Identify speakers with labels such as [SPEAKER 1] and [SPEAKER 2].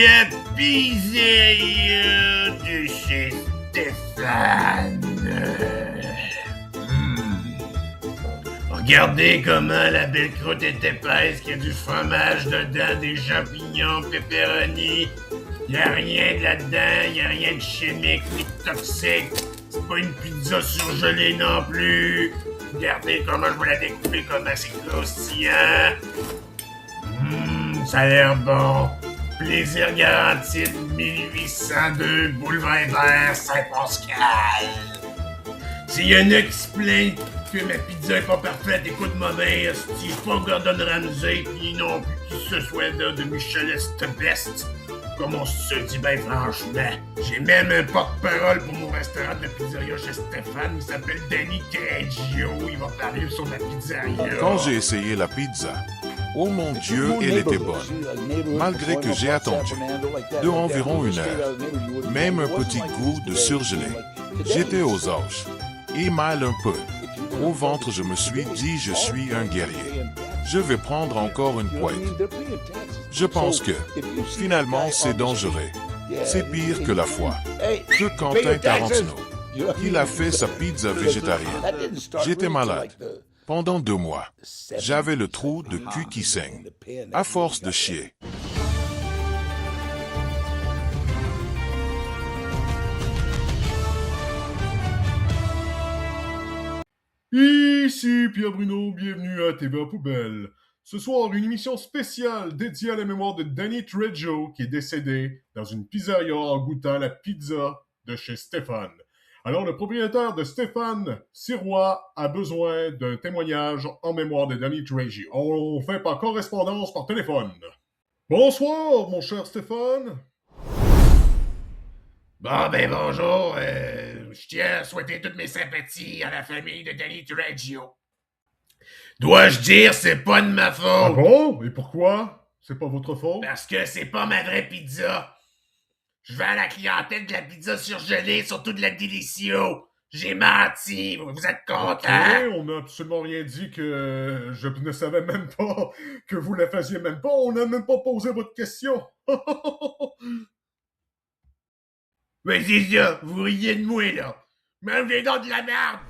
[SPEAKER 1] La pizzeria de chez Stéphane. Regardez comment la belle croûte est épaisse, qu'il y a du fromage dedans, des champignons, pepperoni. Y a rien de là-dedans, y a rien de chimique ni de toxique. C'est pas une pizza surgelée non plus. Regardez comment je vais la découper, comment c'est croustillant. Ça a l'air bon. Plaisir garanti, 1802, boulevard Vert, Saint-Pascal. S'il y en a qui se plaignent que ma pizza est pas parfaite, écoute-moi bien, si je suis pas Gordon Ramsay, pis non plus qui se soit là de Michelest Best, comme on se dit ben franchement. J'ai même un porte-parole pour mon restaurant de pizzeria chez Stéphane, il s'appelle Danny Treggio, il va parler sur ma pizzeria.
[SPEAKER 2] Quand j'ai essayé la pizza, oh mon Dieu, elle était bonne, malgré que j'ai attendu de environ 1 heure. Même un petit goût de surgelé. J'étais aux anges, et mal un peu. Au ventre, je me suis dit, je suis un guerrier. Je vais prendre encore une pointe. Je pense que, finalement, c'est dangereux. C'est pire que la foi. Que Quentin Tarantino. Il a fait sa pizza végétarienne. J'étais malade. Pendant 2 mois, j'avais le trou de cul qui saigne, à force de chier.
[SPEAKER 3] Ici Pierre Bruno, bienvenue à TVA Poubelle. Ce soir, une émission spéciale dédiée à la mémoire de Danny Treggio qui est décédé dans une pizzeria en goûtant la pizza de chez Stéphane. Alors, le propriétaire de Stéphane Sirois a besoin d'un témoignage en mémoire de Danny Treggio. On fait par correspondance par téléphone. Bonsoir, mon cher Stéphane.
[SPEAKER 1] Bon ben bonjour, je tiens à souhaiter toutes mes sympathies à la famille de Danny Treggio. Dois-je dire, c'est pas de ma faute.
[SPEAKER 3] Ah bon? Et pourquoi? C'est pas votre faute?
[SPEAKER 1] Parce que c'est pas ma vraie pizza. Je vais à la clientèle de la pizza surgelée, surtout de la Delicio. J'ai menti, vous êtes contents?
[SPEAKER 3] On n'a absolument rien dit que je ne savais même pas que vous la faisiez même pas. On n'a même pas posé votre question.
[SPEAKER 1] Mais c'est ça, vous riez de moi, là. Mangez donc de la merde!